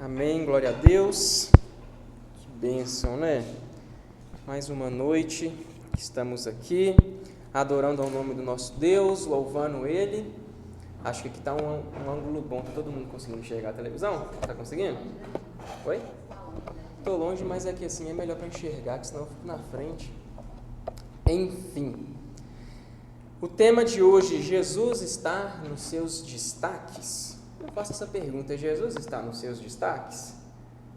Amém, glória a Deus. Que bênção, né? Mais uma noite que estamos aqui, adorando ao nome do nosso Deus, louvando Ele. Acho que aqui está um ângulo bom para todo mundo conseguir enxergar a televisão. Está conseguindo? Oi? Estou longe, mas é que assim é melhor para enxergar, que senão eu fico na frente. Enfim. O tema de hoje, Jesus está nos seus destaques? Eu faço essa pergunta, Jesus está nos seus destaques?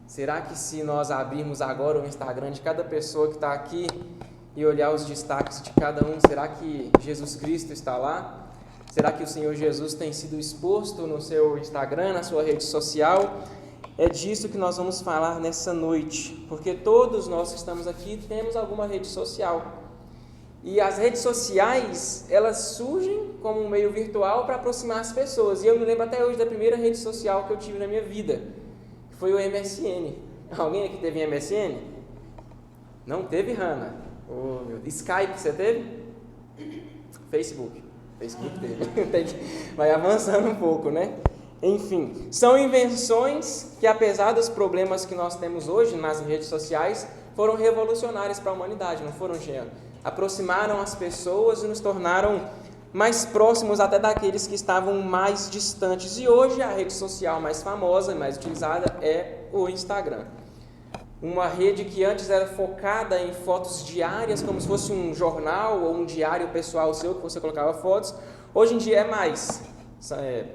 Será que se nós abrirmos agora o Instagram de cada pessoa que está aqui e olhar os destaques de cada um, será que Jesus Cristo está lá? Será que o Senhor Jesus tem sido exposto no seu Instagram, na sua rede social? É disso que nós vamos falar nessa noite, porque todos nós que estamos aqui temos alguma rede social. E as redes sociais, elas surgem como um meio virtual para aproximar as pessoas. E eu me lembro até hoje da primeira rede social que eu tive na minha vida, que foi o MSN. Alguém aqui teve MSN? Não teve, Hannah? Oh, meu Deus. Skype, você teve? Facebook teve. Vai avançando um pouco, né? Enfim, são invenções que, apesar dos problemas que nós temos hoje nas redes sociais, foram revolucionárias para a humanidade, não foram, Jean? Aproximaram as pessoas e nos tornaram mais próximos até daqueles que estavam mais distantes. E hoje a rede social mais famosa e mais utilizada é o Instagram. Uma rede que antes era focada em fotos diárias, como se fosse um jornal ou um diário pessoal seu, que você colocava fotos. Hoje em dia é mais.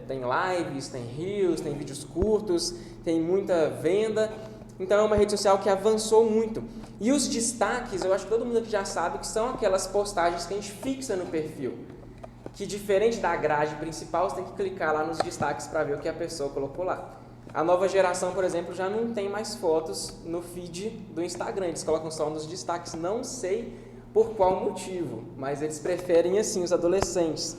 Tem lives, tem reels, tem vídeos curtos, tem muita venda. Então é uma rede social que avançou muito. E os destaques, eu acho que todo mundo aqui já sabe que são aquelas postagens que a gente fixa no perfil. Que diferente da grade principal, você tem que clicar lá nos destaques para ver o que a pessoa colocou lá. A nova geração, por exemplo, já não tem mais fotos no feed do Instagram. Eles colocam só nos destaques. Não sei por qual motivo, mas eles preferem assim, os adolescentes.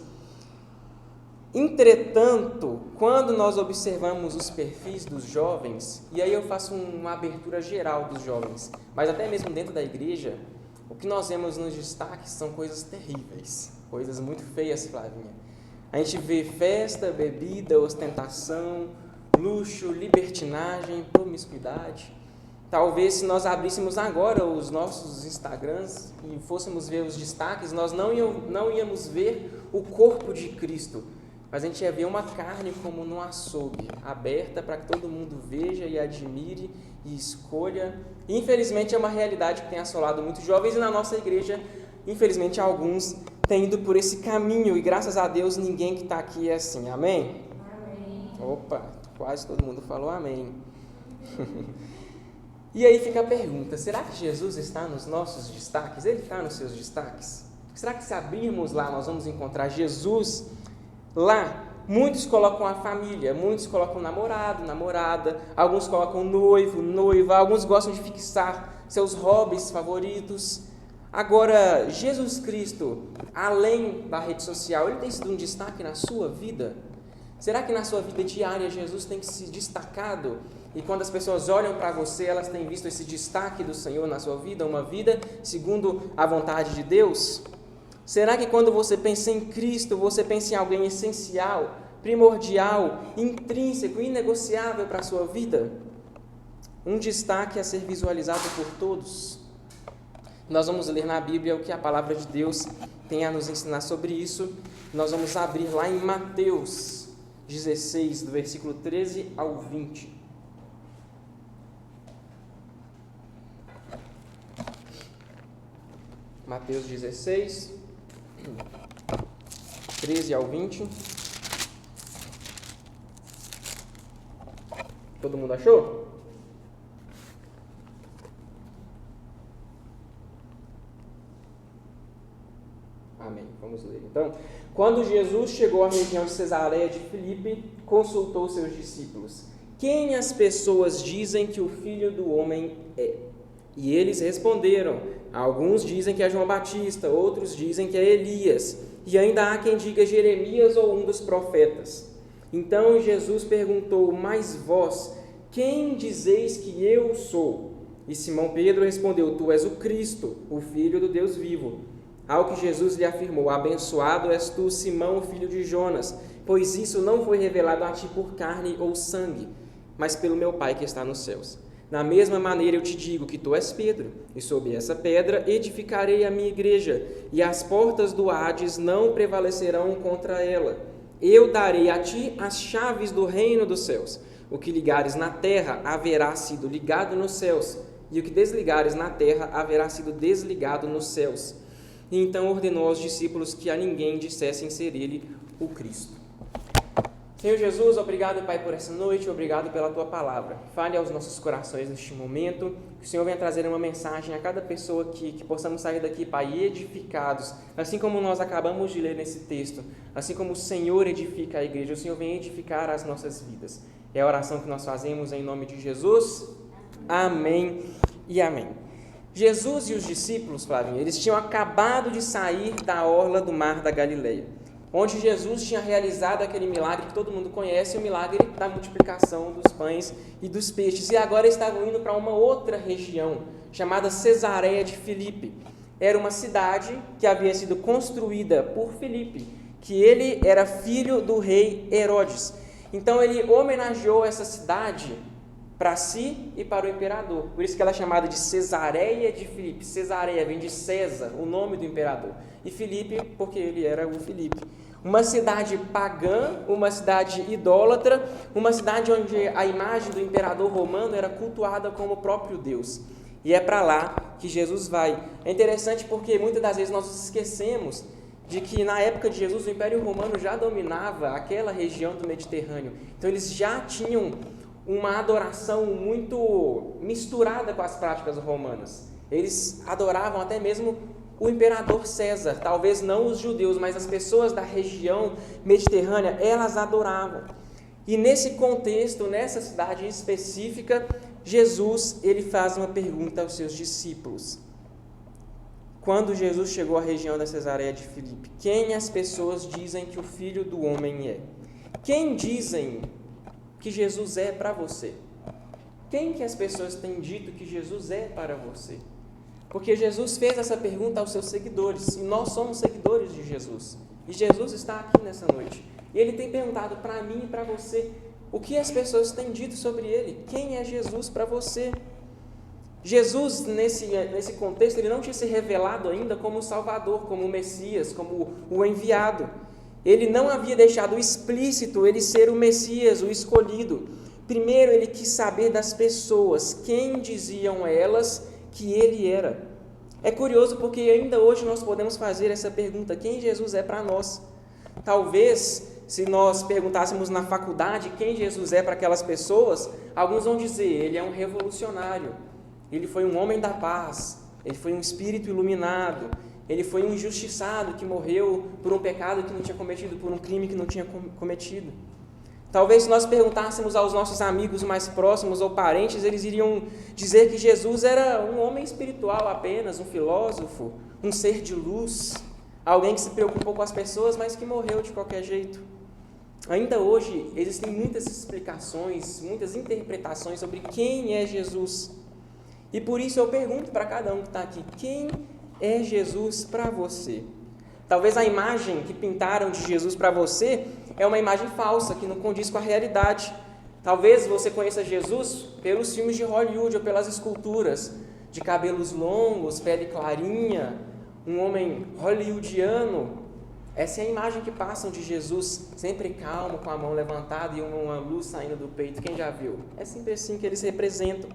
Entretanto, quando nós observamos os perfis dos jovens, e aí eu faço uma abertura geral dos jovens, mas até mesmo dentro da igreja, o que nós vemos nos destaques são coisas terríveis, coisas muito feias, Flavinha. A gente vê festa, bebida, ostentação, luxo, libertinagem, promiscuidade. Talvez se nós abríssemos agora os nossos Instagrams e fôssemos ver os destaques, nós não íamos ver o corpo de Cristo, mas a gente ia ver uma carne como num açougue, aberta para que todo mundo veja e admire e escolha. E, infelizmente, é uma realidade que tem assolado muitos jovens, e na nossa igreja, infelizmente, alguns têm ido por esse caminho, e graças a Deus, ninguém que está aqui é assim. Amém? Amém. Opa, quase todo mundo falou amém. E aí fica a pergunta, será que Jesus está nos nossos destaques? Ele está nos seus destaques? Será que se abrirmos lá, nós vamos encontrar Jesus lá? Muitos colocam a família, muitos colocam namorado, namorada, alguns colocam noivo, noiva, alguns gostam de fixar seus hobbies favoritos. Agora, Jesus Cristo, além da rede social, ele tem sido um destaque na sua vida? Será que na sua vida diária Jesus tem se destacado? E quando as pessoas olham para você, elas têm visto esse destaque do Senhor na sua vida, uma vida segundo a vontade de Deus? Será que quando você pensa em Cristo, você pensa em alguém essencial, primordial, intrínseco, inegociável para a sua vida? Um destaque a ser visualizado por todos. Nós vamos ler na Bíblia o que a palavra de Deus tem a nos ensinar sobre isso. Nós vamos abrir lá em Mateus 16, do versículo 13 ao 20. Mateus 16, 13 ao 20. Todo mundo achou? Amém. Vamos ler. Então, quando Jesus chegou à região de Cesareia de Filipe, consultou seus discípulos: quem as pessoas dizem que o Filho do Homem é? E eles responderam: alguns dizem que é João Batista, outros dizem que é Elias, e ainda há quem diga Jeremias ou um dos profetas. Então Jesus perguntou: mas vós, quem dizeis que eu sou? E Simão Pedro respondeu: tu és o Cristo, o Filho do Deus vivo. Ao que Jesus lhe afirmou: abençoado és tu, Simão, filho de Jonas, pois isso não foi revelado a ti por carne ou sangue, mas pelo meu Pai que está nos céus. Da mesma maneira eu te digo que tu és Pedro, e sobre essa pedra edificarei a minha igreja, e as portas do Hades não prevalecerão contra ela. Eu darei a ti as chaves do reino dos céus. O que ligares na terra haverá sido ligado nos céus, e o que desligares na terra haverá sido desligado nos céus. E então ordenou aos discípulos que a ninguém dissessem ser ele o Cristo. Senhor Jesus, obrigado, Pai, por essa noite, obrigado pela Tua palavra. Fale aos nossos corações neste momento, que o Senhor venha trazer uma mensagem a cada pessoa aqui, que possamos sair daqui, Pai, edificados, assim como nós acabamos de ler nesse texto, assim como o Senhor edifica a igreja, o Senhor vem edificar as nossas vidas. É a oração que nós fazemos em nome de Jesus. Amém e amém. Jesus e os discípulos, Flavinho, eles tinham acabado de sair da orla do mar da Galileia, onde Jesus tinha realizado aquele milagre que todo mundo conhece, o milagre da multiplicação dos pães e dos peixes. E agora estavam indo para uma outra região, chamada Cesareia de Filipe. Era uma cidade que havia sido construída por Filipe, que ele era filho do rei Herodes. Então ele homenageou essa cidade para si e para o imperador. Por isso que ela é chamada de Cesareia de Filipe. Cesareia vem de César, o nome do imperador. E Filipe, porque ele era o Filipe. Uma cidade pagã, uma cidade idólatra, uma cidade onde a imagem do imperador romano era cultuada como o próprio Deus. E é para lá que Jesus vai. É interessante porque muitas das vezes nós nos esquecemos de que na época de Jesus o Império Romano já dominava aquela região do Mediterrâneo. Então eles já tinham uma adoração muito misturada com as práticas romanas. Eles adoravam até mesmo o imperador César, talvez não os judeus, mas as pessoas da região mediterrânea, elas adoravam. E nesse contexto, nessa cidade específica, Jesus ele faz uma pergunta aos seus discípulos. Quando Jesus chegou à região da Cesareia de Filipe, quem as pessoas dizem que o Filho do Homem é? Quem dizem que Jesus é para você? Quem que as pessoas têm dito que Jesus é para você? Porque Jesus fez essa pergunta aos seus seguidores, e nós somos seguidores de Jesus. E Jesus está aqui nessa noite. E Ele tem perguntado para mim e para você, o que as pessoas têm dito sobre Ele? Quem é Jesus para você? Jesus, nesse contexto, Ele não tinha se revelado ainda como o Salvador, como o Messias, como o enviado. Ele não havia deixado explícito Ele ser o Messias, o escolhido. Primeiro, Ele quis saber das pessoas, quem diziam elas que Ele era. É curioso porque ainda hoje nós podemos fazer essa pergunta, quem Jesus é para nós? Talvez, se nós perguntássemos na faculdade quem Jesus é para aquelas pessoas, alguns vão dizer, Ele é um revolucionário, Ele foi um homem da paz, Ele foi um espírito iluminado, Ele foi um injustiçado que morreu por um pecado que não tinha cometido, por um crime que não tinha cometido. Talvez se nós perguntássemos aos nossos amigos mais próximos ou parentes, eles iriam dizer que Jesus era um homem espiritual apenas, um filósofo, um ser de luz, alguém que se preocupou com as pessoas, mas que morreu de qualquer jeito. Ainda hoje existem muitas explicações, muitas interpretações sobre quem é Jesus. E por isso eu pergunto para cada um que está aqui, quem é Jesus para você? Talvez a imagem que pintaram de Jesus para você é uma imagem falsa, que não condiz com a realidade. Talvez você conheça Jesus pelos filmes de Hollywood ou pelas esculturas, de cabelos longos, pele clarinha, um homem hollywoodiano. Essa é a imagem que passam de Jesus, sempre calmo, com a mão levantada e uma luz saindo do peito. Quem já viu? É sempre assim que eles representam.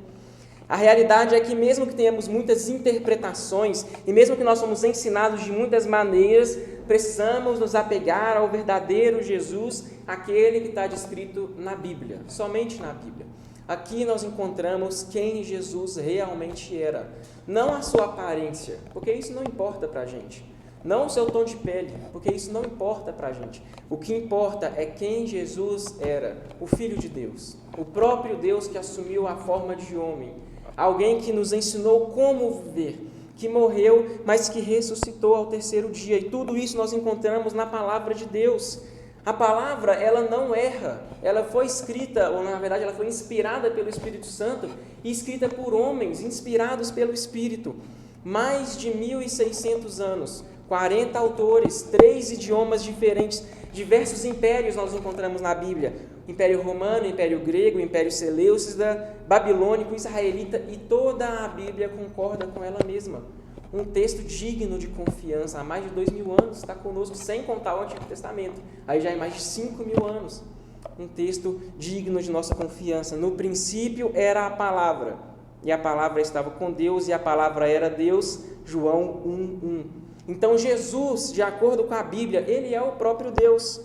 A realidade é que mesmo que tenhamos muitas interpretações e mesmo que nós somos ensinados de muitas maneiras, precisamos nos apegar ao verdadeiro Jesus, aquele que está descrito na Bíblia, somente na Bíblia. Aqui nós encontramos quem Jesus realmente era, não a sua aparência, porque isso não importa para a gente, não o seu tom de pele, porque isso não importa para a gente. O que importa é quem Jesus era, o Filho de Deus, o próprio Deus que assumiu a forma de homem, alguém que nos ensinou como viver, que morreu, mas que ressuscitou ao terceiro dia. E tudo isso nós encontramos na palavra de Deus. A palavra, ela não erra. Ela foi escrita, ou na verdade ela foi inspirada pelo Espírito Santo e escrita por homens inspirados pelo Espírito. Mais de 1.600 anos, 40 autores, 3 idiomas diferentes, diversos impérios nós encontramos na Bíblia. Império Romano, Império Grego, Império Seleucida, Babilônico, Israelita, e toda a Bíblia concorda com ela mesma. Um texto digno de confiança, há mais de 2000 anos, está conosco, sem contar o Antigo Testamento. Aí já é mais de 5000 anos. Um texto digno de nossa confiança. No princípio era a palavra, e a palavra estava com Deus, e a palavra era Deus. João 1:1. Então Jesus, de acordo com a Bíblia, ele é o próprio Deus.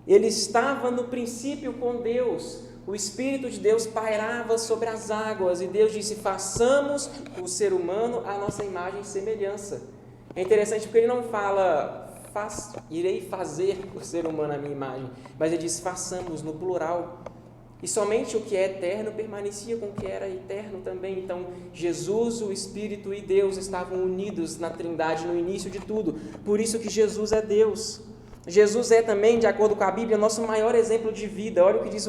Ele estava no princípio com Deus. O Espírito de Deus pairava sobre as águas, e Deus disse: façamos o ser humano à nossa imagem e semelhança. É interessante porque ele não fala, irei fazer o ser humano à minha imagem, mas ele diz: façamos, no plural. E somente o que é eterno permanecia com o que era eterno também. Então, Jesus, o Espírito e Deus estavam unidos na Trindade no início de tudo. Por isso que Jesus é Deus. Jesus é também, de acordo com a Bíblia, nosso maior exemplo de vida. Olha o que diz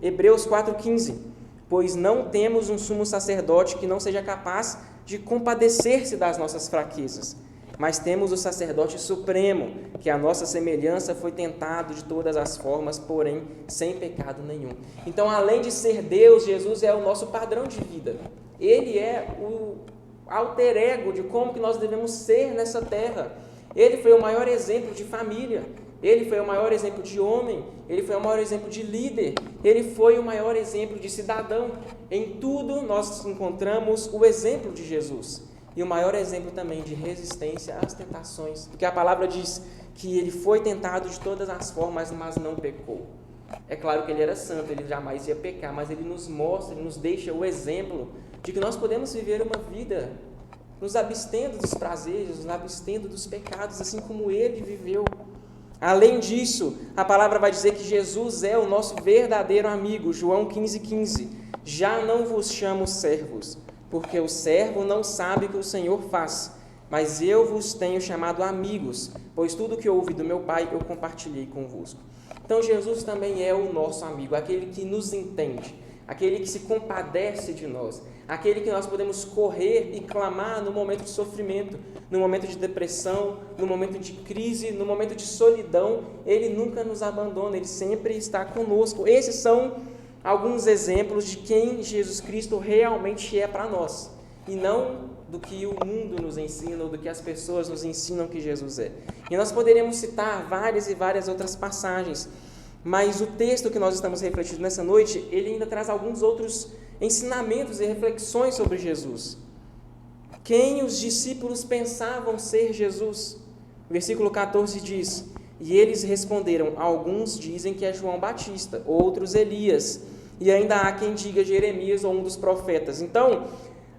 Hebreus 4,15. Pois não temos um sumo sacerdote que não seja capaz de compadecer-se das nossas fraquezas, mas temos o sacerdote supremo, que a nossa semelhança foi tentado de todas as formas, porém sem pecado nenhum. Então, além de ser Deus, Jesus é o nosso padrão de vida. Ele é o alter ego de como que nós devemos ser nessa terra. Ele foi o maior exemplo de família, ele foi o maior exemplo de homem, ele foi o maior exemplo de líder, ele foi o maior exemplo de cidadão. Em tudo nós encontramos o exemplo de Jesus. E o maior exemplo também de resistência às tentações, porque a palavra diz que ele foi tentado de todas as formas, mas não pecou. É claro que ele era santo, ele jamais ia pecar, mas ele nos mostra, ele nos deixa o exemplo de que nós podemos viver uma vida nos abstendo dos prazeres, nos abstendo dos pecados, assim como ele viveu. Além disso, a palavra vai dizer que Jesus é o nosso verdadeiro amigo. João 15,15. Já não vos chamo servos, porque o servo não sabe o que o Senhor faz, mas eu vos tenho chamado amigos, pois tudo que ouvi do meu Pai eu compartilhei convosco. Então Jesus também é o nosso amigo, aquele que nos entende, aquele que se compadece de nós, aquele que nós podemos correr e clamar no momento de sofrimento, no momento de depressão, no momento de crise, no momento de solidão. Ele nunca nos abandona, ele sempre está conosco. Esses são alguns exemplos de quem Jesus Cristo realmente é para nós, e não do que o mundo nos ensina ou do que as pessoas nos ensinam que Jesus é. E nós poderíamos citar várias e várias outras passagens, mas o texto que nós estamos refletindo nessa noite, ele ainda traz alguns outros ensinamentos e reflexões sobre Jesus. Quem os discípulos pensavam ser Jesus? Versículo 14 diz: e eles responderam: alguns dizem que é João Batista, outros Elias, e ainda há quem diga Jeremias ou um dos profetas. Então,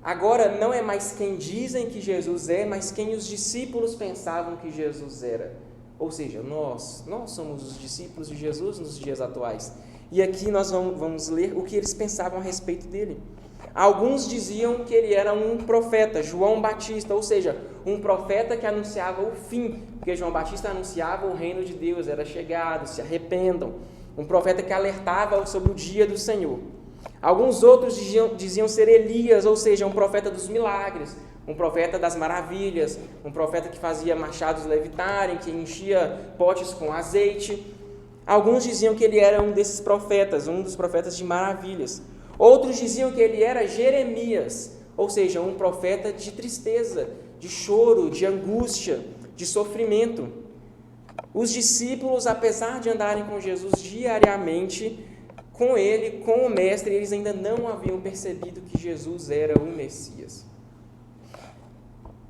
agora não é mais quem dizem que Jesus é, mas quem os discípulos pensavam que Jesus era. Ou seja, nós somos os discípulos de Jesus nos dias atuais. E aqui nós vamos ler o que eles pensavam a respeito dele. Alguns diziam que ele era um profeta, João Batista, ou seja, um profeta que anunciava o fim, porque João Batista anunciava o reino de Deus, era chegado, se arrependam. Um profeta que alertava sobre o dia do Senhor. Alguns outros diziam ser Elias, ou seja, um profeta dos milagres, um profeta das maravilhas, um profeta que fazia machados levitarem, que enchia potes com azeite. Alguns diziam que ele era um desses profetas, um dos profetas de maravilhas. Outros diziam que ele era Jeremias, ou seja, um profeta de tristeza, de choro, de angústia, de sofrimento. Os discípulos, apesar de andarem com Jesus diariamente, com ele, com o Mestre, eles ainda não haviam percebido que Jesus era o Messias.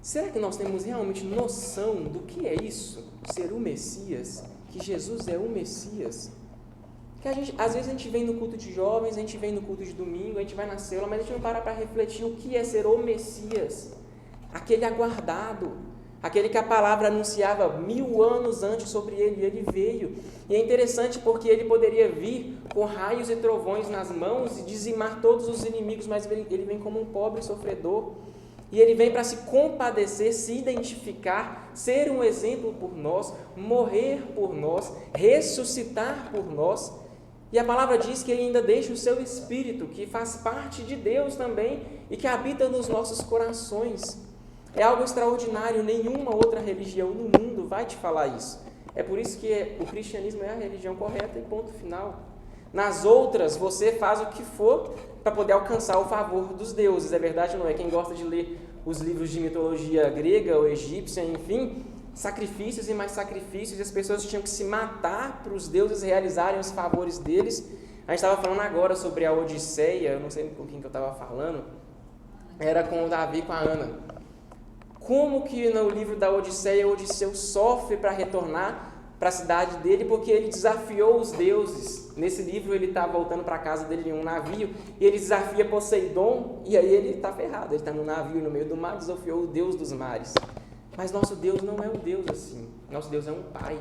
Será que nós temos realmente noção do que é isso, ser o Messias? Que Jesus é o Messias? Que às vezes a gente vem no culto de jovens, a gente vem no culto de domingo, a gente vai na célula, mas a gente não para refletir o que é ser o Messias, aquele aguardado, aquele que a palavra anunciava 1000 anos antes sobre ele, e ele veio. E é interessante porque ele poderia vir com raios e trovões nas mãos e dizimar todos os inimigos, mas ele vem como um pobre sofredor, e ele vem para se compadecer, se identificar, ser um exemplo por nós, morrer por nós, ressuscitar por nós. E a palavra diz que ele ainda deixa o seu Espírito, que faz parte de Deus também e que habita nos nossos corações. É algo extraordinário, nenhuma outra religião no mundo vai te falar isso. É por isso que o cristianismo é a religião correta e ponto final. Nas outras, você faz o que for para poder alcançar o favor dos deuses. É verdade ou não é? Quem gosta de ler os livros de mitologia grega ou egípcia, enfim, sacrifícios e mais sacrifícios, e as pessoas tinham que se matar para os deuses realizarem os favores deles. A gente estava falando agora sobre a Odisseia, eu não sei com quem que eu estava falando, era com o Davi e com a Ana. Como que no livro da Odisseia, Odisseu sofre para retornar para a cidade dele, porque ele desafiou os deuses. Nesse livro ele está voltando para a casa dele em um navio, e ele desafia Poseidon, e aí ele está ferrado, ele está no navio no meio do mar, desafiou o Deus dos mares. Mas nosso Deus não é um Deus assim, nosso Deus é um Pai,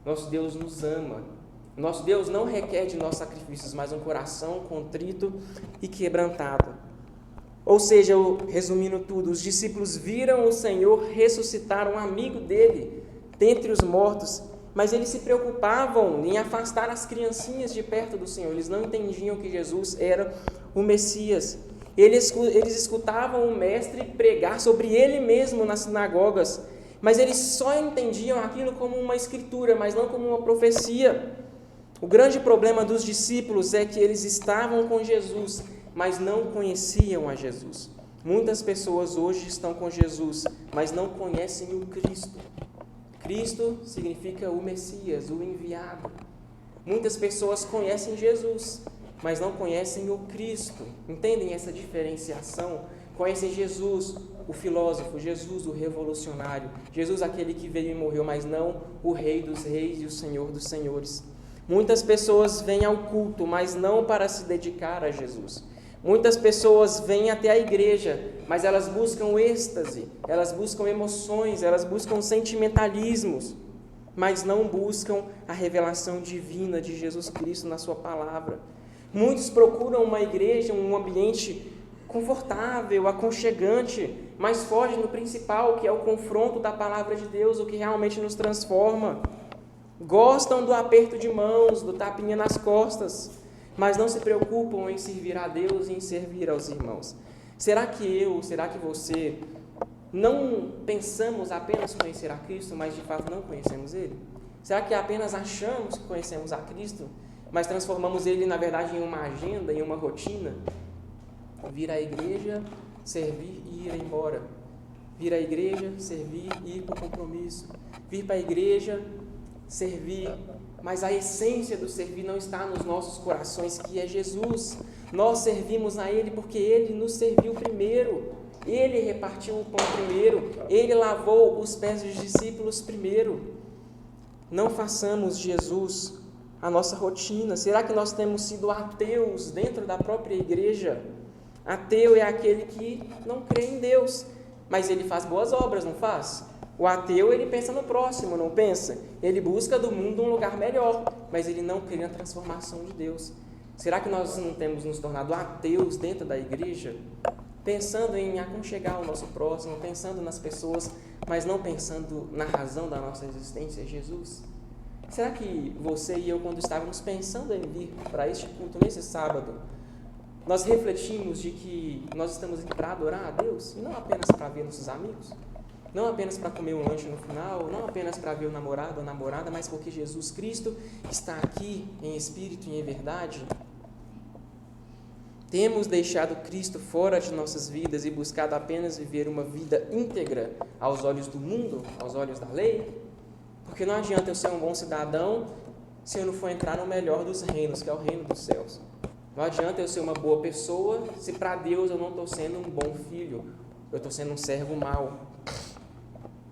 nosso Deus nos ama, nosso Deus não requer de nós sacrifícios, mas um coração contrito e quebrantado. Ou seja, resumindo tudo, os discípulos viram o Senhor ressuscitar um amigo dele dentre os mortos, mas eles se preocupavam em afastar as criancinhas de perto do Senhor. Eles não entendiam que Jesus era o Messias. Eles escutavam o mestre pregar sobre ele mesmo nas sinagogas, mas eles só entendiam aquilo como uma escritura, mas não como uma profecia. O grande problema dos discípulos é que eles estavam com Jesus, mas não conheciam a Jesus. Muitas pessoas hoje estão com Jesus, mas não conhecem o Cristo. Cristo significa o Messias, o enviado. Muitas pessoas conhecem Jesus, mas não conhecem o Cristo. Entendem essa diferenciação? Conhecem Jesus, o filósofo, Jesus, o revolucionário, Jesus, aquele que veio e morreu, mas não o Rei dos Reis e o Senhor dos Senhores. Muitas pessoas vêm ao culto, mas não para se dedicar a Jesus. Muitas pessoas vêm até a igreja, mas elas buscam êxtase, elas buscam emoções, elas buscam sentimentalismos, mas não buscam a revelação divina de Jesus Cristo na sua palavra. Muitos procuram uma igreja, um ambiente confortável, aconchegante, mas fogem do principal, que é o confronto da palavra de Deus, o que realmente nos transforma. Gostam do aperto de mãos, do tapinha nas costas, mas não se preocupam em servir a Deus e em servir aos irmãos. Será que você não pensamos apenas conhecer a Cristo, mas de fato não conhecemos Ele? Será que apenas achamos que conhecemos a Cristo, mas transformamos Ele, na verdade, em uma agenda, em uma rotina? Vir à igreja, servir e ir embora. Vir à igreja, servir e ir para o compromisso. Vir para a igreja, servir, mas a essência do servir não está nos nossos corações, que é Jesus. Nós servimos a Ele porque Ele nos serviu primeiro. Ele repartiu o pão primeiro. Ele lavou os pés dos discípulos primeiro. Não façamos Jesus a nossa rotina. Será que nós temos sido ateus dentro da própria igreja? Ateu é aquele que não crê em Deus, mas ele faz boas obras, não faz? O ateu, ele pensa no próximo, não pensa? Ele busca do mundo um lugar melhor, mas ele não crê na transformação de Deus. Será que nós não temos nos tornado ateus dentro da igreja? Pensando em aconchegar o nosso próximo, pensando nas pessoas, mas não pensando na razão da nossa existência, Jesus? Será que você e eu, quando estávamos pensando em vir para este culto nesse sábado, nós refletimos de que nós estamos aqui para adorar a Deus, e não apenas para ver nossos amigos? Não apenas para comer um lanche no final, não apenas para ver o namorado ou a namorada, mas porque Jesus Cristo está aqui em espírito e em verdade? Temos deixado Cristo fora de nossas vidas e buscado apenas viver uma vida íntegra aos olhos do mundo, aos olhos da lei? Porque não adianta eu ser um bom cidadão se eu não for entrar no melhor dos reinos, que é o reino dos céus. Não adianta eu ser uma boa pessoa se para Deus eu não estou sendo um bom filho, eu estou sendo um servo mau.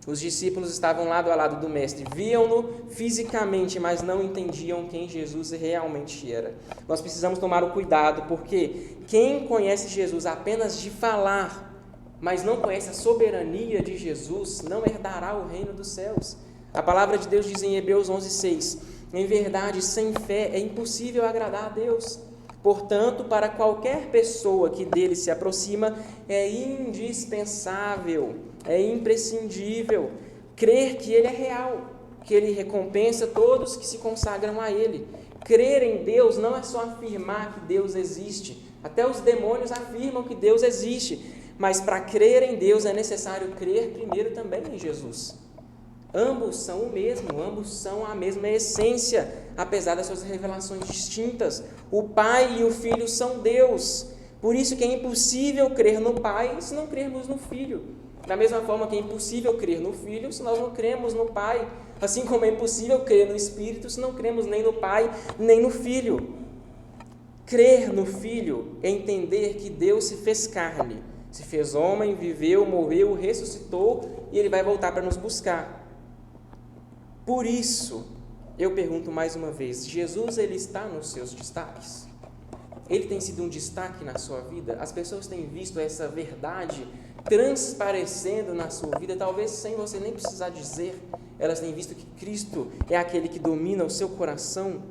Os discípulos estavam lado a lado do Mestre, viam-no fisicamente, mas não entendiam quem Jesus realmente era. Nós precisamos tomar o cuidado, porque quem conhece Jesus apenas de falar, mas não conhece a soberania de Jesus, não herdará o reino dos céus. A palavra de Deus diz em Hebreus 11:6, em verdade, sem fé é impossível agradar a Deus. Portanto, para qualquer pessoa que dele se aproxima, é indispensável, é imprescindível crer que ele é real, que ele recompensa todos que se consagram a ele. Crer em Deus não é só afirmar que Deus existe. Até os demônios afirmam que Deus existe, mas para crer em Deus é necessário crer primeiro também em Jesus. Ambos são o mesmo, ambos são a mesma essência, apesar das suas revelações distintas. O Pai e o Filho são Deus. Por isso que é impossível crer no Pai se não crermos no Filho. Da mesma forma que é impossível crer no Filho se nós não cremos no Pai. Assim como é impossível crer no Espírito se não cremos nem no Pai, nem no Filho. Crer no Filho é entender que Deus se fez carne, se fez homem, viveu, morreu, ressuscitou e Ele vai voltar para nos buscar. Por isso, eu pergunto mais uma vez, Jesus ele está nos seus destaques? Ele tem sido um destaque na sua vida? As pessoas têm visto essa verdade transparecendo na sua vida, talvez sem você nem precisar dizer, elas têm visto que Cristo é aquele que domina o seu coração?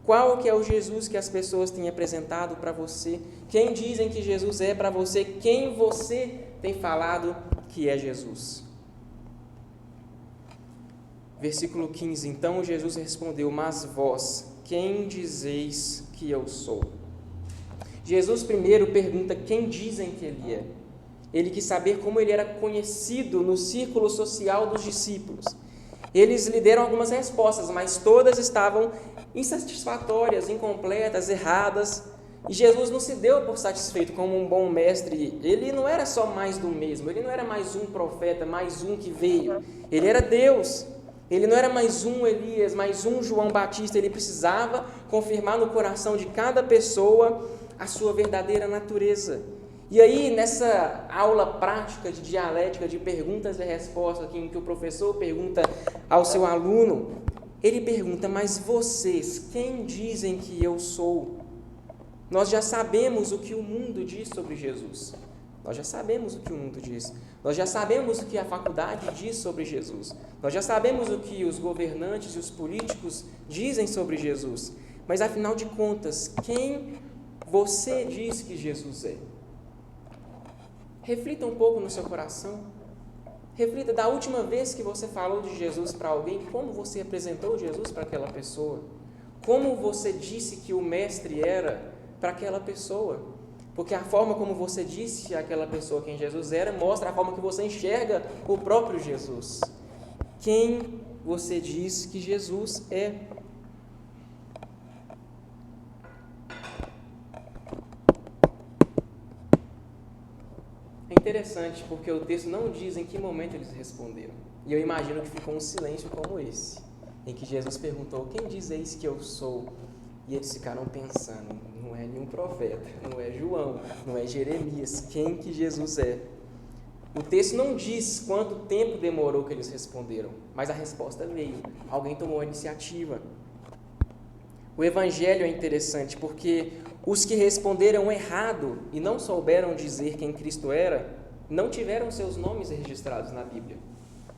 Qual que é o Jesus que as pessoas têm apresentado para você? Quem dizem que Jesus é para você? Quem você tem falado que é Jesus? Versículo 15, então Jesus respondeu, mas vós, quem dizeis que eu sou? Jesus primeiro pergunta quem dizem que Ele é. Ele quis saber como Ele era conhecido no círculo social dos discípulos. Eles lhe deram algumas respostas, mas todas estavam insatisfatórias, incompletas, erradas. E Jesus não se deu por satisfeito como um bom mestre. Ele não era só mais do mesmo, Ele não era mais um profeta, mais um que veio. Ele era Deus. Ele não era mais um Elias, mais um João Batista. Ele precisava confirmar no coração de cada pessoa a sua verdadeira natureza. E aí, nessa aula prática de dialética, de perguntas e respostas, em que o professor pergunta ao seu aluno, ele pergunta, mas vocês, quem dizem que eu sou? Nós já sabemos o que o mundo diz sobre Jesus. Nós já sabemos o que o mundo diz. Nós já sabemos o que a faculdade diz sobre Jesus. Nós já sabemos o que os governantes e os políticos dizem sobre Jesus. Mas, afinal de contas, quem você diz que Jesus é? Reflita um pouco no seu coração. Reflita da última vez que você falou de Jesus para alguém, como você apresentou Jesus para aquela pessoa. Como você disse que o Mestre era para aquela pessoa. Porque a forma como você disse àquela pessoa quem Jesus era, mostra a forma que você enxerga o próprio Jesus. Quem você diz que Jesus é? É interessante porque o texto não diz em que momento eles responderam. E eu imagino que ficou um silêncio como esse, em que Jesus perguntou, quem dizeis que eu sou? E eles ficaram pensando, não é nenhum profeta, não é João, não é Jeremias, quem que Jesus é? O texto não diz quanto tempo demorou que eles responderam, mas a resposta veio, alguém tomou a iniciativa. O Evangelho é interessante porque os que responderam errado e não souberam dizer quem Cristo era, não tiveram seus nomes registrados na Bíblia.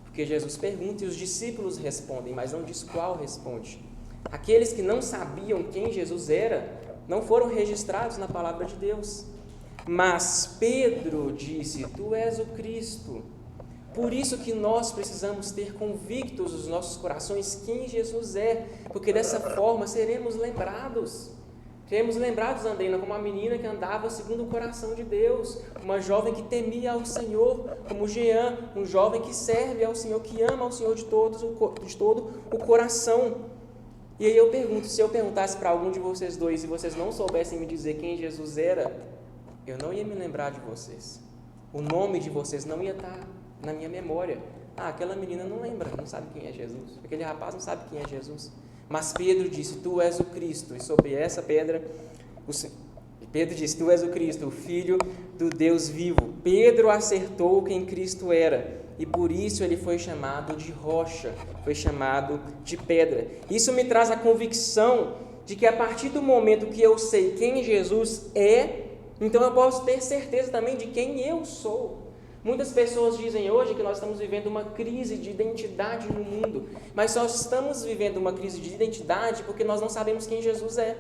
Porque Jesus pergunta e os discípulos respondem, mas não diz qual responde. Aqueles que não sabiam quem Jesus era, não foram registrados na palavra de Deus. Mas Pedro disse, tu és o Cristo. Por isso que nós precisamos ter convictos nos nossos corações quem Jesus é, porque dessa forma seremos lembrados. Seremos lembrados, Andrina, como uma menina que andava segundo o coração de Deus, uma jovem que temia ao Senhor, como Jean, um jovem que serve ao Senhor, que ama ao Senhor de todo o coração. E aí eu pergunto, se eu perguntasse para algum de vocês dois e vocês não soubessem me dizer quem Jesus era, eu não ia me lembrar de vocês. O nome de vocês não ia estar na minha memória. Ah, aquela menina não lembra, não sabe quem é Jesus. Aquele rapaz não sabe quem é Jesus. Mas Pedro disse, tu és o Cristo. E sobre essa pedra, Pedro disse, tu és o Cristo, o Filho do Deus vivo. Pedro acertou quem Cristo era. E por isso ele foi chamado de rocha, foi chamado de pedra. Isso me traz a convicção de que a partir do momento que eu sei quem Jesus é, então eu posso ter certeza também de quem eu sou. Muitas pessoas dizem hoje que nós estamos vivendo uma crise de identidade no mundo, mas só estamos vivendo uma crise de identidade porque nós não sabemos quem Jesus é.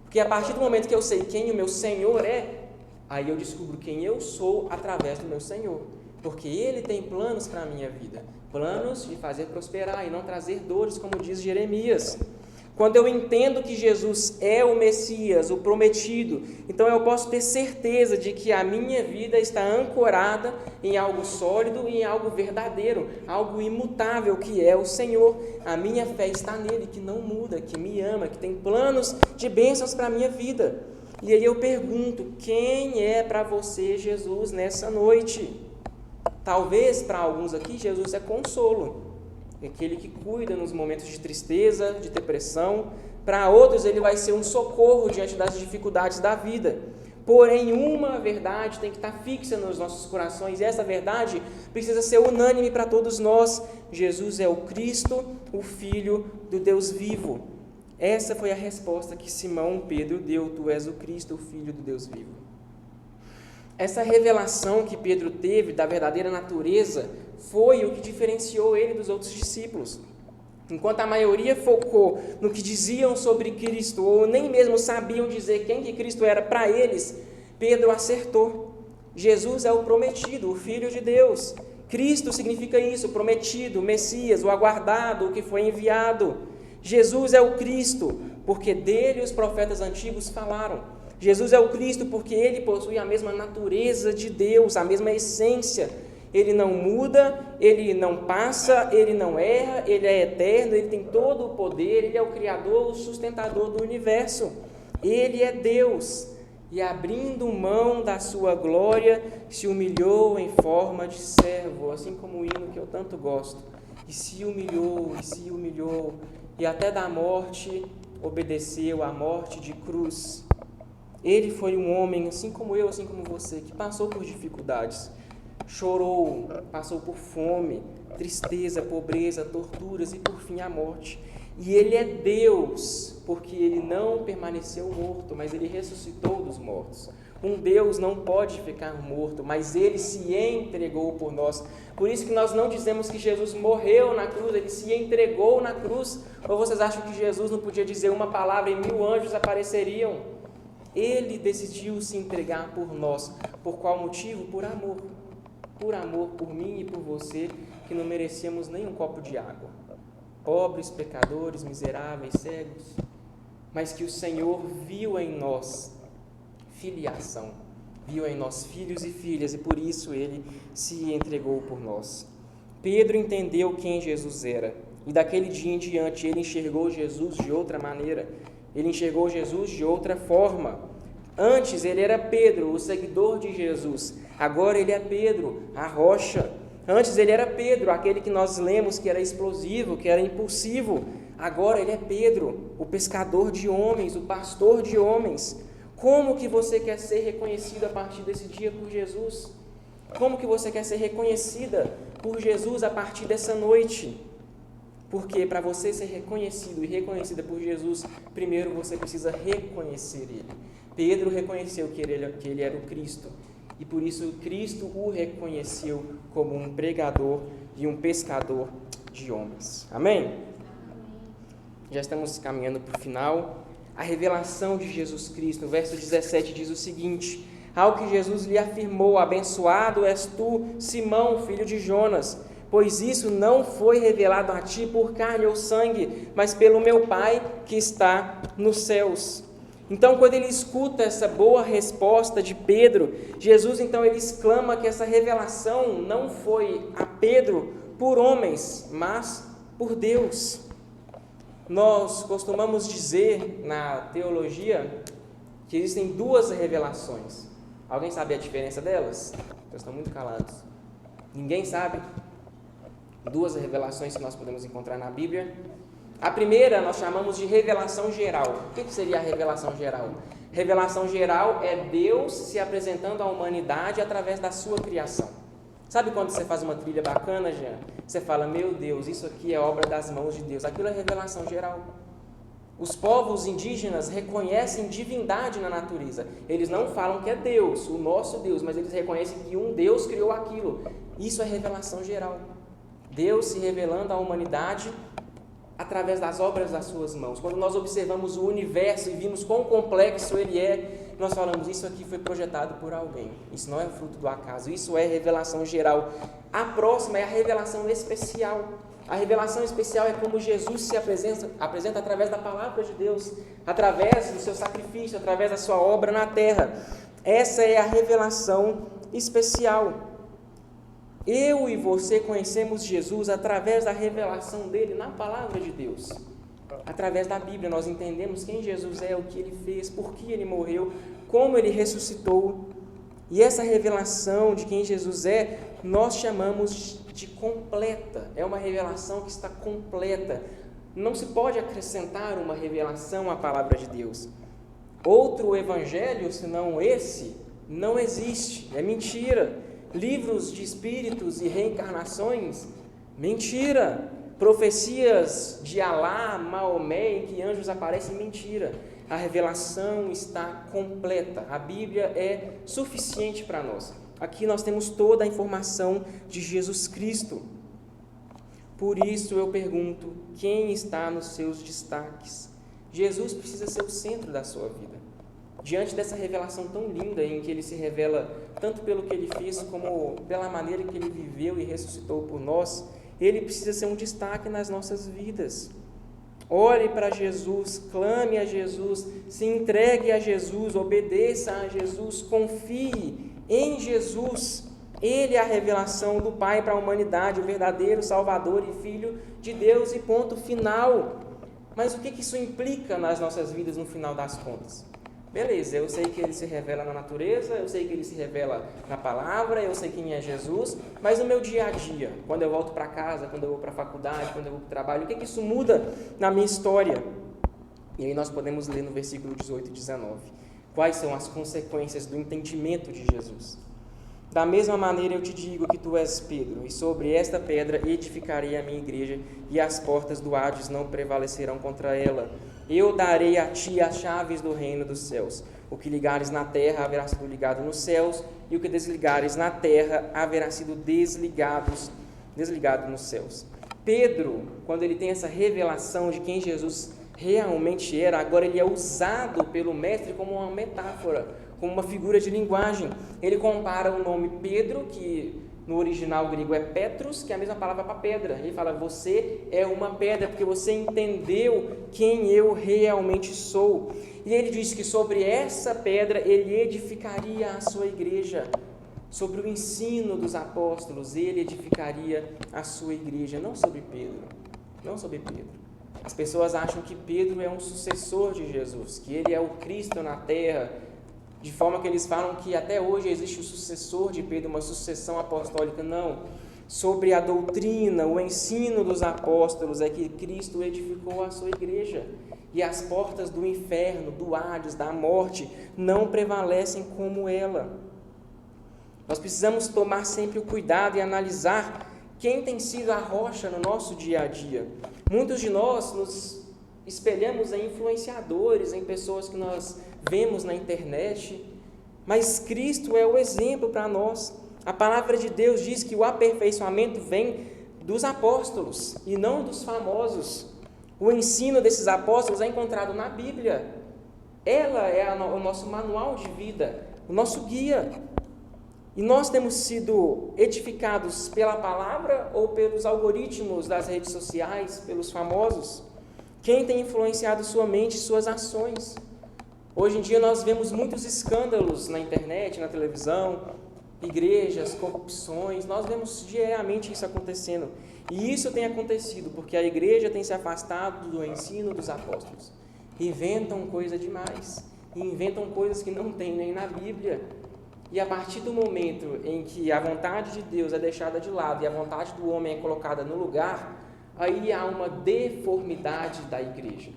Porque a partir do momento que eu sei quem o meu Senhor é, aí eu descubro quem eu sou através do meu Senhor. Porque Ele tem planos para a minha vida, planos de fazer prosperar e não trazer dores, como diz Jeremias. Quando eu entendo que Jesus é o Messias, o prometido, então eu posso ter certeza de que a minha vida está ancorada em algo sólido e em algo verdadeiro, algo imutável, que é o Senhor. A minha fé está nele, que não muda, que me ama, que tem planos de bênçãos para a minha vida. E aí eu pergunto, quem é para você Jesus nessa noite? Talvez para alguns aqui Jesus é consolo, aquele que cuida nos momentos de tristeza, de depressão. Para outros ele vai ser um socorro diante das dificuldades da vida. Porém, uma verdade tem que estar fixa nos nossos corações, e essa verdade precisa ser unânime para todos nós: Jesus é o Cristo, o Filho do Deus vivo. Essa foi a resposta que Simão Pedro deu: tu és o Cristo, o Filho do Deus vivo. Essa revelação que Pedro teve da verdadeira natureza foi o que diferenciou ele dos outros discípulos. Enquanto a maioria focou no que diziam sobre Cristo, ou nem mesmo sabiam dizer quem que Cristo era para eles, Pedro acertou. Jesus é o prometido, o Filho de Deus. Cristo significa isso, o prometido, o Messias, o aguardado, o que foi enviado. Jesus é o Cristo, porque dele os profetas antigos falaram. Jesus é o Cristo porque ele possui a mesma natureza de Deus, a mesma essência. Ele não muda, ele não passa, ele não erra, ele é eterno, ele tem todo o poder, ele é o Criador, o sustentador do universo. Ele é Deus, e abrindo mão da sua glória, se humilhou em forma de servo, assim como o hino que eu tanto gosto. E se humilhou, e até da morte obedeceu, a morte de cruz. Ele foi um homem, assim como eu, assim como você, que passou por dificuldades, chorou, passou por fome, tristeza, pobreza, torturas e, por fim, a morte. E ele é Deus, porque ele não permaneceu morto, mas ele ressuscitou dos mortos. Um Deus não pode ficar morto, mas ele se entregou por nós. Por isso que nós não dizemos que Jesus morreu na cruz, ele se entregou na cruz. Ou vocês acham que Jesus não podia dizer uma palavra e 1000 anjos apareceriam? Ele decidiu se entregar por nós. Por qual motivo? Por amor. Por amor por mim e por você, que não merecíamos nem um copo de água. Pobres, pecadores, miseráveis, cegos. Mas que o Senhor viu em nós filiação. Viu em nós filhos e filhas, e por isso ele se entregou por nós. Pedro entendeu quem Jesus era. E daquele dia em diante ele enxergou Jesus de outra maneira. Ele enxergou Jesus de outra forma. Antes ele era Pedro, o seguidor de Jesus. Agora ele é Pedro, a rocha. Antes ele era Pedro, aquele que nós lemos que era explosivo, que era impulsivo. Agora ele é Pedro, o pescador de homens, o pastor de homens. Como que você quer ser reconhecido a partir desse dia por Jesus? Como que você quer ser reconhecida por Jesus a partir dessa noite? Porque para você ser reconhecido e reconhecida por Jesus, primeiro você precisa reconhecer Ele. Pedro reconheceu que ele era o Cristo, e por isso Cristo o reconheceu como um pregador e um pescador de homens. Amém? Já estamos caminhando para o final. A revelação de Jesus Cristo, no verso 17, diz o seguinte: ao que Jesus lhe afirmou: abençoado és tu, Simão, filho de Jonas, pois isso não foi revelado a ti por carne ou sangue, mas pelo meu Pai que está nos céus. Então, quando ele escuta essa boa resposta de Pedro, Jesus então ele exclama que essa revelação não foi a Pedro por homens, mas por Deus. Nós costumamos dizer na teologia que existem duas revelações. Alguém sabe a diferença delas? Vocês estão muito calados. Ninguém sabe? Duas revelações que nós podemos encontrar na Bíblia. A primeira nós chamamos de revelação geral. O que seria a revelação geral? Revelação geral é Deus se apresentando à humanidade através da sua criação. Sabe quando você faz uma trilha bacana, Jean? Você fala: meu Deus, isso aqui é obra das mãos de Deus. Aquilo é revelação geral. Os povos indígenas reconhecem divindade na natureza. Eles não falam que é Deus, o nosso Deus, mas eles reconhecem que um Deus criou aquilo. Isso é revelação geral. Deus se revelando à humanidade através das obras das suas mãos. Quando nós observamos o universo e vimos quão complexo ele é, nós falamos: isso aqui foi projetado por alguém. Isso não é fruto do acaso. Isso é revelação geral. A próxima é a revelação especial. A revelação especial é como Jesus se apresenta através da palavra de Deus, através do seu sacrifício, através da sua obra na terra. Essa é a revelação especial. Eu e você conhecemos Jesus através da revelação dele na palavra de Deus. Através da Bíblia nós entendemos quem Jesus é, o que ele fez, por que ele morreu, como ele ressuscitou. E essa revelação de quem Jesus é, nós chamamos de completa. É uma revelação que está completa. Não se pode acrescentar uma revelação à palavra de Deus. Outro evangelho, senão esse, não existe. É mentira. Livros de espíritos e reencarnações, mentira. Profecias de Alá, Maomé, em que anjos aparecem, mentira. A revelação está completa. A Bíblia é suficiente para nós. Aqui nós temos toda a informação de Jesus Cristo. Por isso eu pergunto, quem está nos seus destaques? Jesus precisa ser o centro da sua vida. Diante dessa revelação tão linda, em que ele se revela tanto pelo que ele fez, como pela maneira que ele viveu e ressuscitou por nós, ele precisa ser um destaque nas nossas vidas. Ore para Jesus, clame a Jesus, se entregue a Jesus, obedeça a Jesus, confie em Jesus. Ele é a revelação do Pai para a humanidade, o verdadeiro Salvador e Filho de Deus, e ponto final. Mas o que isso implica nas nossas vidas no final das contas? Beleza, eu sei que ele se revela na natureza, eu sei que ele se revela na palavra, eu sei quem é Jesus, mas no meu dia a dia, quando eu volto para casa, quando eu vou para a faculdade, quando eu vou para o trabalho, o que isso muda na minha história? E aí nós podemos ler no versículo 18 e 19. Quais são as consequências do entendimento de Jesus? Da mesma maneira eu te digo que tu és Pedro, e sobre esta pedra edificarei a minha igreja, e as portas do Hades não prevalecerão contra ela. Eu darei a ti as chaves do reino dos céus. O que ligares na terra haverá sido ligado nos céus, e o que desligares na terra haverá sido desligado nos céus. Pedro, quando ele tem essa revelação de quem Jesus realmente era, agora ele é usado pelo mestre como uma metáfora, como uma figura de linguagem. Ele compara o nome Pedro, que no original grego é Petros, que é a mesma palavra para pedra. Ele fala, você é uma pedra, porque você entendeu quem eu realmente sou. E ele diz que sobre essa pedra ele edificaria a sua igreja. Sobre o ensino dos apóstolos, ele edificaria a sua igreja, não sobre Pedro. Não sobre Pedro. As pessoas acham que Pedro é um sucessor de Jesus, que ele é o Cristo na terra, de forma que eles falam que até hoje existe o sucessor de Pedro, uma sucessão apostólica. Não. Sobre a doutrina, o ensino dos apóstolos é que Cristo edificou a sua igreja. E as portas do inferno, do Hades, da morte, não prevalecem como ela. Nós precisamos tomar sempre o cuidado e analisar quem tem sido a rocha no nosso dia a dia. Muitos de nós nos espelhamos em influenciadores, em pessoas que nós vemos na internet, mas Cristo é o exemplo para nós. A palavra de Deus diz que o aperfeiçoamento vem dos apóstolos e não dos famosos. O ensino desses apóstolos é encontrado na Bíblia. Ela é o nosso manual de vida, o nosso guia. E nós temos sido edificados pela palavra ou pelos algoritmos das redes sociais, pelos famosos? Quem tem influenciado sua mente e suas ações? Hoje em dia nós vemos muitos escândalos na internet, na televisão, igrejas, corrupções, nós vemos diariamente isso acontecendo. E isso tem acontecido porque a igreja tem se afastado do ensino dos apóstolos. Inventam coisa demais, inventam coisas que não tem nem na Bíblia. E a partir do momento em que a vontade de Deus é deixada de lado e a vontade do homem é colocada no lugar, aí há uma deformidade da igreja.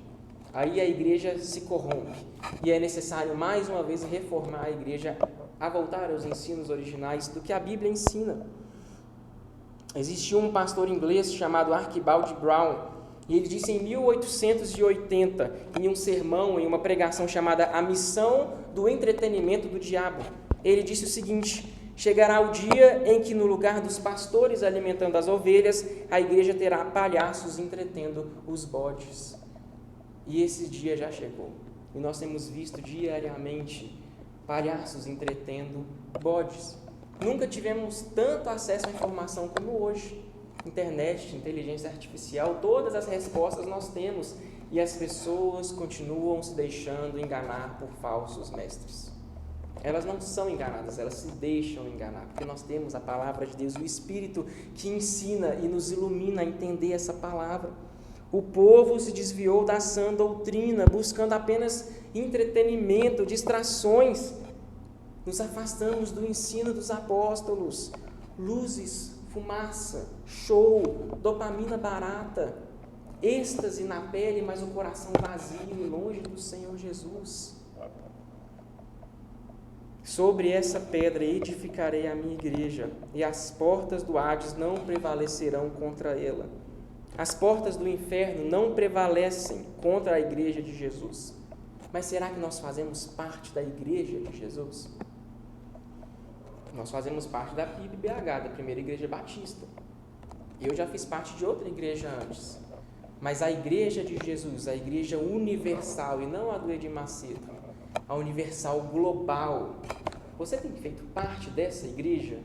Aí a igreja se corrompe. E é necessário mais uma vez reformar a igreja a voltar aos ensinos originais do que a Bíblia ensina. Existe um pastor inglês chamado Archibald Brown, e ele disse em 1880, em um sermão, em uma pregação chamada A Missão do Entretenimento do Diabo, ele disse o seguinte: chegará o dia em que no lugar dos pastores alimentando as ovelhas, a igreja terá palhaços entretendo os bodes. E esse dia já chegou. E nós temos visto diariamente palhaços entretendo bodes. Nunca tivemos tanto acesso à informação como hoje. internet, inteligência artificial, todas as respostas nós temos, e as pessoas continuam se deixando enganar por falsos mestres. Elas não são enganadas, elas se deixam enganar, porque nós temos a palavra de Deus, o Espírito que ensina e nos ilumina a entender essa palavra. O povo se desviou da sã doutrina, buscando apenas entretenimento, distrações. Nos afastamos do ensino dos apóstolos, luzes, fumaça, show, dopamina barata, êxtase na pele, mas o coração vazio e longe do Senhor Jesus. Sobre essa pedra edificarei a minha igreja, e as portas do Hades não prevalecerão contra ela. As portas do inferno não prevalecem contra a igreja de Jesus. Mas será que nós fazemos parte da igreja de Jesus? Nós fazemos parte da PIB-BH, da Primeira Igreja Batista. Eu já fiz parte de outra igreja antes. Mas a igreja de Jesus, a igreja universal, e não a do Edir Macedo, a universal global. Você tem feito parte dessa igreja?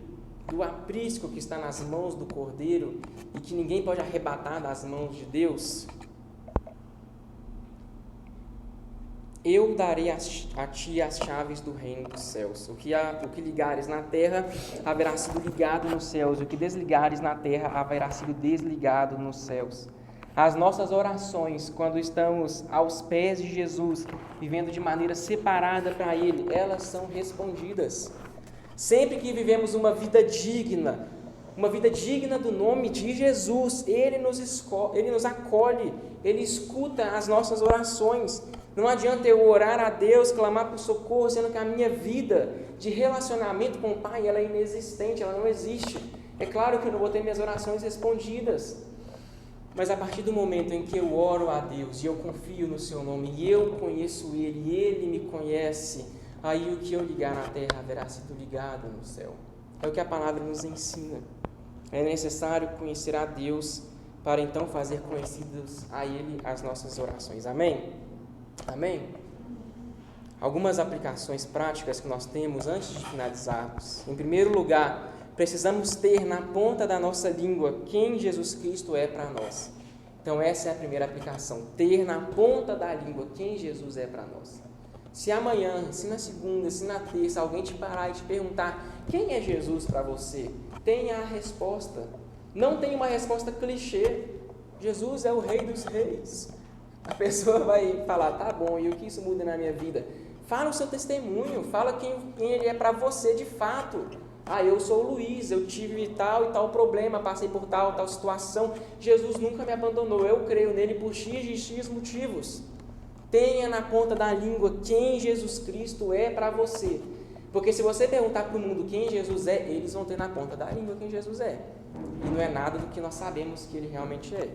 Do aprisco que está nas mãos do Cordeiro e que ninguém pode arrebatar das mãos de Deus? Eu darei a ti as chaves do reino dos céus. O que ligares na terra haverá sido ligado nos céus, o que desligares na terra haverá sido desligado nos céus. As nossas orações, quando estamos aos pés de Jesus, vivendo de maneira separada para Ele, elas são respondidas. Sempre que vivemos uma vida digna do nome de Jesus, Ele nos acolhe, Ele escuta as nossas orações. Não adianta eu orar a Deus, clamar por socorro, sendo que a minha vida de relacionamento com o Pai, ela é inexistente, ela não existe. É claro que eu não vou ter minhas orações respondidas, mas a partir do momento em que eu oro a Deus e eu confio no Seu nome, e eu conheço Ele, e Ele me conhece, aí o que eu ligar na terra haverá sido ligado no céu. É o que a palavra nos ensina. É necessário conhecer a Deus para então fazer conhecidas a Ele as nossas orações. Amém? Amém? Algumas aplicações práticas que nós temos antes de finalizarmos. Em primeiro lugar, precisamos ter na ponta da nossa língua quem Jesus Cristo é para nós. Então essa é a primeira aplicação, ter na ponta da língua quem Jesus é para nós. Se amanhã, se na segunda, se na terça, alguém te parar e te perguntar quem é Jesus para você, tenha a resposta. Não tem uma resposta clichê. Jesus é o Rei dos Reis. A pessoa vai falar, tá bom, e o que isso muda na minha vida? Fala o seu testemunho, fala quem Ele é para você de fato. Eu sou o Luiz, eu tive tal e tal problema, passei por tal situação. Jesus nunca me abandonou, eu creio nele por X e X motivos. Tenha na ponta da língua quem Jesus Cristo é para você. Porque se você perguntar para o mundo quem Jesus é, eles vão ter na ponta da língua quem Jesus é. E não é nada do que nós sabemos que Ele realmente é.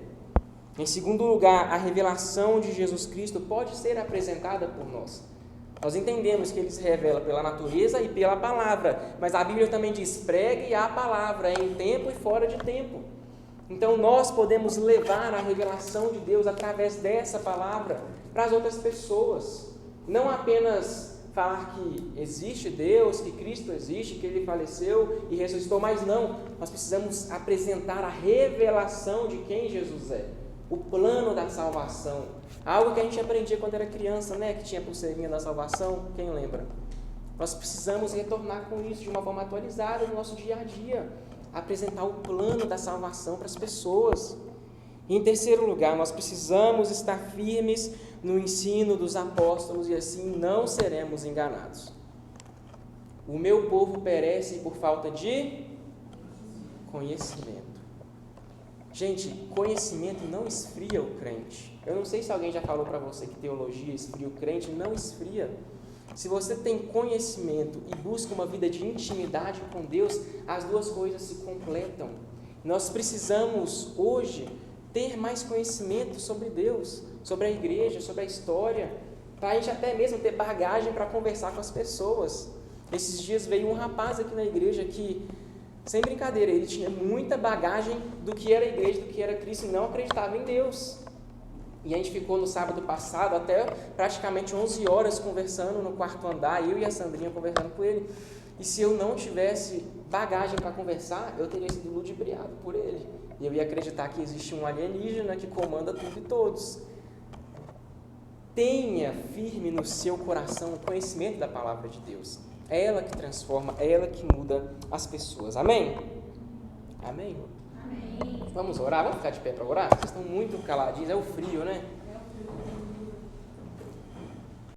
Em segundo lugar, a revelação de Jesus Cristo pode ser apresentada por nós. Nós entendemos que Ele se revela pela natureza e pela palavra, mas a Bíblia também diz, pregue a palavra em tempo e fora de tempo. Então nós podemos levar a revelação de Deus através dessa palavra para as outras pessoas. Não apenas falar que existe Deus, que Cristo existe, que Ele faleceu e ressuscitou, mas não, nós precisamos apresentar a revelação de quem Jesus é. O plano da salvação, algo que a gente aprendia quando era criança, né? Que tinha a pulseirinha da salvação, quem lembra? Nós precisamos retornar com isso de uma forma atualizada no nosso dia a dia, apresentar o plano da salvação para as pessoas. E em terceiro lugar, nós precisamos estar firmes no ensino dos apóstolos e assim não seremos enganados. O meu povo perece por falta de conhecimento. Gente, conhecimento não esfria o crente. Eu não sei se alguém já falou para você que teologia esfria o crente, não esfria. Se você tem conhecimento e busca uma vida de intimidade com Deus, as duas coisas se completam. Nós precisamos hoje ter mais conhecimento sobre Deus, sobre a igreja, sobre a história, para a gente até mesmo ter bagagem para conversar com as pessoas. Esses dias veio um rapaz aqui na igreja que, sem brincadeira, ele tinha muita bagagem do que era a igreja, do que era Cristo, e não acreditava em Deus. E a gente ficou no sábado passado até praticamente 11 horas conversando no quarto andar, eu e a Sandrinha conversando com ele. E se eu não tivesse bagagem para conversar, eu teria sido ludibriado por ele. E eu ia acreditar que existe um alienígena que comanda tudo e todos. Tenha firme no seu coração o conhecimento da palavra de Deus. É ela que transforma, é ela que muda as pessoas. Amém? Amém? Amém. Vamos orar? Vamos ficar de pé para orar? Vocês estão muito caladinhos, é o frio, né?